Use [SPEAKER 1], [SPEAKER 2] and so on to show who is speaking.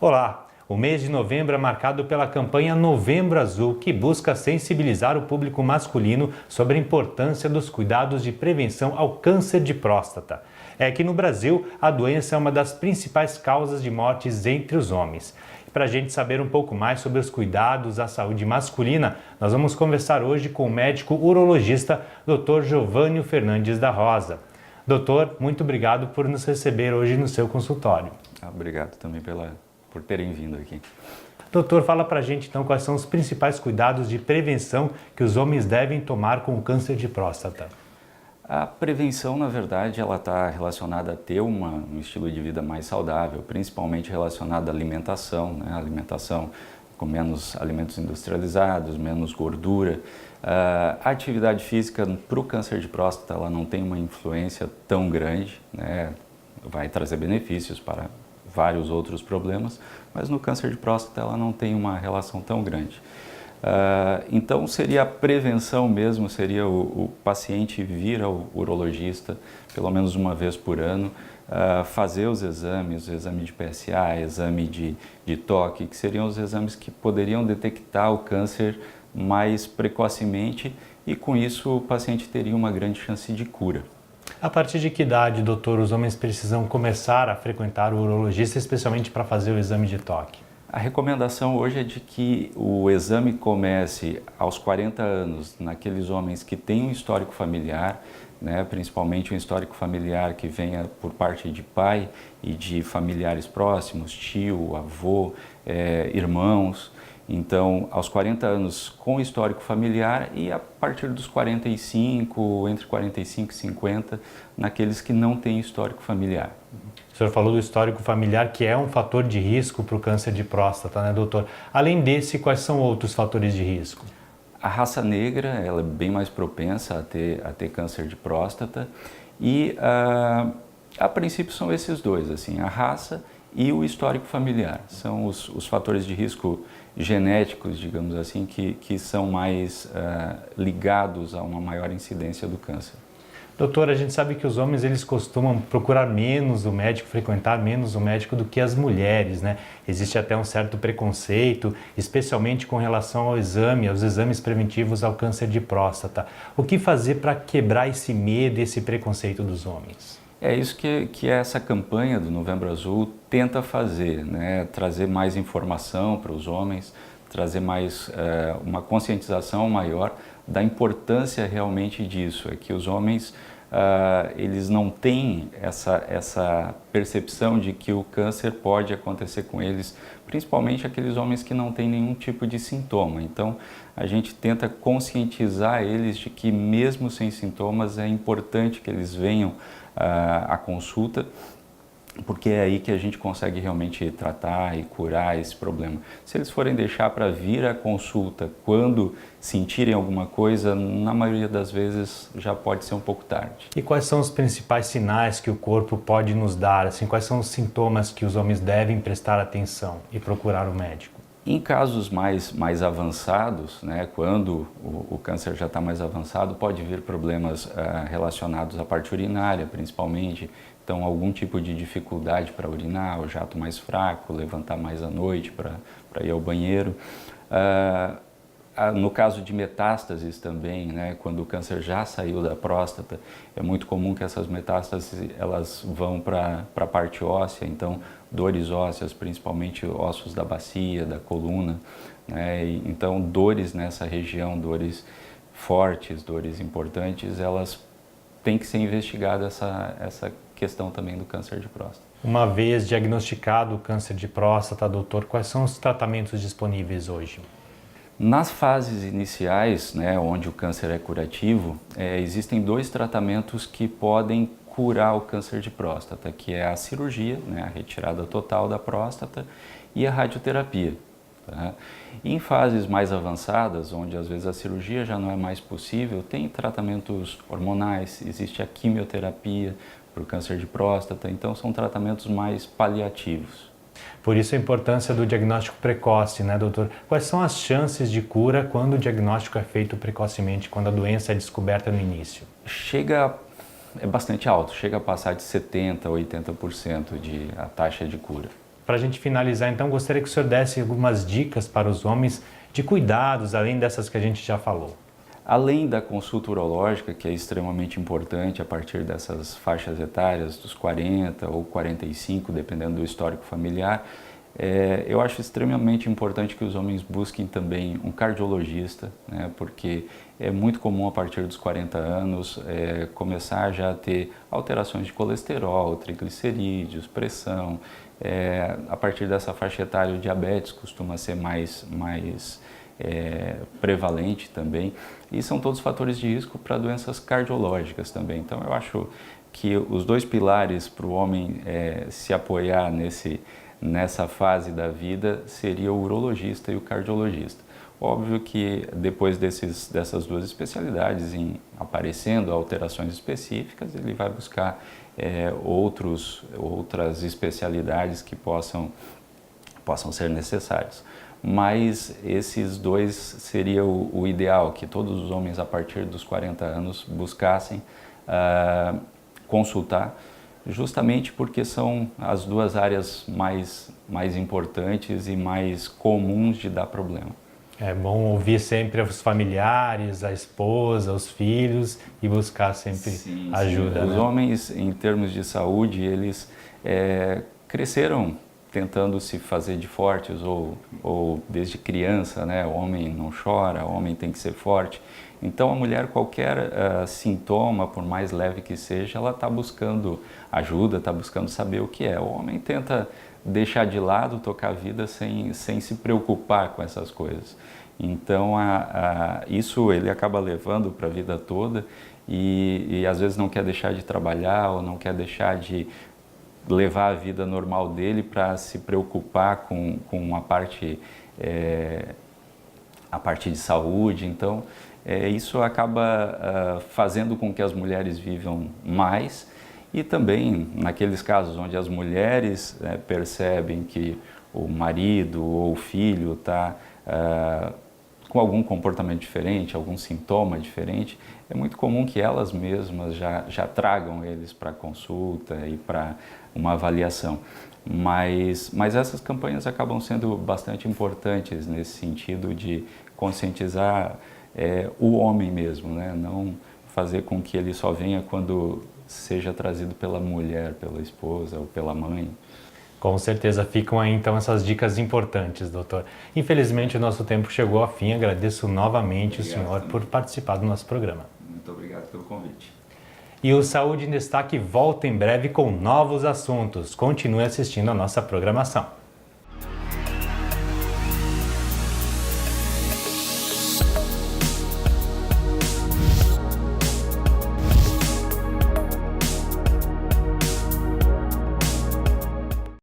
[SPEAKER 1] Olá! O mês de novembro é marcado pela campanha Novembro Azul, que busca sensibilizar o público masculino sobre a importância dos cuidados de prevenção ao câncer de próstata. É que no Brasil, a doença é uma das principais causas de mortes entre os homens. Para a gente saber um pouco mais sobre os cuidados à saúde masculina, nós vamos conversar hoje com o médico urologista Dr. Giovânio Fernandes da Rosa. Doutor, muito obrigado por nos receber hoje no seu consultório.
[SPEAKER 2] Obrigado também por terem vindo aqui.
[SPEAKER 1] Doutor, fala pra gente então quais são os principais cuidados de prevenção que os homens devem tomar com o câncer de próstata.
[SPEAKER 2] A prevenção, na verdade, ela está relacionada a ter um estilo de vida mais saudável, principalmente relacionado à alimentação, né? Alimentação com menos alimentos industrializados, menos gordura. A atividade física para o câncer de próstata ela não tem uma influência tão grande, né? Vai trazer benefícios para vários outros problemas, mas no câncer de próstata ela não tem uma relação tão grande. Então seria a prevenção mesmo, seria o paciente vir ao urologista pelo menos uma vez por ano, fazer os exames, o exame de PSA, exame de toque, que seriam os exames que poderiam detectar o câncer mais precocemente e com isso o paciente teria uma grande chance de cura.
[SPEAKER 1] A partir de que idade, doutor, os homens precisam começar a frequentar o urologista, especialmente para fazer o exame de toque?
[SPEAKER 2] A recomendação hoje é de que o exame comece aos 40 anos naqueles homens que têm um histórico familiar, né, principalmente um histórico familiar que venha por parte de pai e de familiares próximos, tio, avô, irmãos. Então, aos 40 anos com histórico familiar e a partir dos 45, entre 45 e 50, naqueles que não têm histórico familiar.
[SPEAKER 1] O senhor falou do histórico familiar, que é um fator de risco para o câncer de próstata, né, doutor? Além desse, quais são outros fatores de risco?
[SPEAKER 2] A raça negra, ela é bem mais propensa a ter câncer de próstata e, a princípio, são esses dois, assim, a raça e o histórico familiar. São os fatores de risco genéticos, digamos assim, que são mais ligados a uma maior incidência do câncer.
[SPEAKER 1] Doutor, a gente sabe que os homens eles costumam procurar menos o médico, frequentar menos o médico do que as mulheres, né? Existe até um certo preconceito, especialmente com relação ao exame, aos exames preventivos ao câncer de próstata. O que fazer para quebrar esse medo, esse preconceito dos homens?
[SPEAKER 2] É isso que essa campanha do Novembro Azul tenta fazer, né? Trazer mais informação para os homens, trazer mais uma conscientização maior da importância realmente disso, é que os homens eles não têm essa percepção de que o câncer pode acontecer com eles, principalmente aqueles homens que não têm nenhum tipo de sintoma. Então, a gente tenta conscientizar eles de que mesmo sem sintomas é importante que eles venham à consulta, porque é aí que a gente consegue realmente tratar e curar esse problema. Se eles forem deixar para vir à consulta quando sentirem alguma coisa, na maioria das vezes já pode ser um pouco tarde.
[SPEAKER 1] E quais são os principais sinais que o corpo pode nos dar? Assim, quais são os sintomas que os homens devem prestar atenção e procurar o médico?
[SPEAKER 2] Em casos mais avançados, né, quando o câncer já está mais avançado, pode vir problemas relacionados à parte urinária, principalmente. Então, algum tipo de dificuldade para urinar, o jato mais fraco, levantar mais à noite para ir ao banheiro. No caso de metástases também, né, quando o câncer já saiu da próstata, é muito comum que essas metástases elas vão para a parte óssea, então dores ósseas, principalmente ossos da bacia, da coluna, né, então dores nessa região, dores fortes, dores importantes, elas têm que ser investigadas essa questão também do câncer de próstata.
[SPEAKER 1] Uma vez diagnosticado o câncer de próstata, doutor, quais são os tratamentos disponíveis hoje?
[SPEAKER 2] Nas fases iniciais, né, onde o câncer é curativo, existem dois tratamentos que podem curar o câncer de próstata, que é a cirurgia, né, a retirada total da próstata, e a radioterapia. Tá? Em fases mais avançadas, onde às vezes a cirurgia já não é mais possível, tem tratamentos hormonais, existe a quimioterapia para o câncer de próstata, então são tratamentos mais paliativos.
[SPEAKER 1] Por isso a importância do diagnóstico precoce, né, doutor? Quais são as chances de cura quando o diagnóstico é feito precocemente, quando a doença é descoberta no início?
[SPEAKER 2] É bastante alto, chega a passar de 70% a 80% a taxa de cura.
[SPEAKER 1] para a gente finalizar, então, gostaria que o senhor desse algumas dicas para os homens de cuidados, além dessas que a gente já falou.
[SPEAKER 2] Além da consulta urológica, que é extremamente importante a partir dessas faixas etárias, dos 40 ou 45, dependendo do histórico familiar, eu acho extremamente importante que os homens busquem também um cardiologista, né, porque é muito comum a partir dos 40 anos começar já a ter alterações de colesterol, triglicerídeos, pressão. A partir dessa faixa etária, o diabetes costuma ser mais prevalente também, e são todos fatores de risco para doenças cardiológicas também. Então eu acho que os dois pilares para o homem se apoiar nessa fase da vida seria o urologista e o cardiologista. Óbvio que depois dessas duas especialidades, em aparecendo alterações específicas, ele vai buscar outras especialidades que possam ser necessários. Mas esses dois seria o ideal, que todos os homens a partir dos 40 anos buscassem consultar, justamente porque são as duas áreas mais importantes e mais comuns de dar problema.
[SPEAKER 1] É bom ouvir sempre os familiares, a esposa, os filhos e buscar sempre ajuda.
[SPEAKER 2] Os homens, em termos de saúde, eles cresceram tentando se fazer de fortes ou desde criança, né? O homem não chora, o homem tem que ser forte. Então a mulher, qualquer sintoma, por mais leve que seja, ela está buscando ajuda, está buscando saber o que é. O homem tenta deixar de lado, tocar a vida sem se preocupar com essas coisas. Então isso ele acaba levando para a vida toda e às vezes não quer deixar de trabalhar ou não quer deixar de levar a vida normal dele para se preocupar com a parte de saúde. Então isso acaba fazendo com que as mulheres vivam mais, e também naqueles casos onde as mulheres percebem que o marido ou o filho está com algum comportamento diferente, algum sintoma diferente, é muito comum que elas mesmas já tragam eles para consulta e para uma avaliação. Mas essas campanhas acabam sendo bastante importantes nesse sentido de conscientizar o homem mesmo, né? Não fazer com que ele só venha quando seja trazido pela mulher, pela esposa ou pela mãe.
[SPEAKER 1] Com certeza ficam aí então essas dicas importantes, doutor. Infelizmente o nosso tempo chegou ao fim. Agradeço novamente o senhor por participar do nosso programa.
[SPEAKER 2] Muito obrigado pelo convite.
[SPEAKER 1] E o Saúde em Destaque volta em breve com novos assuntos. Continue assistindo a nossa programação.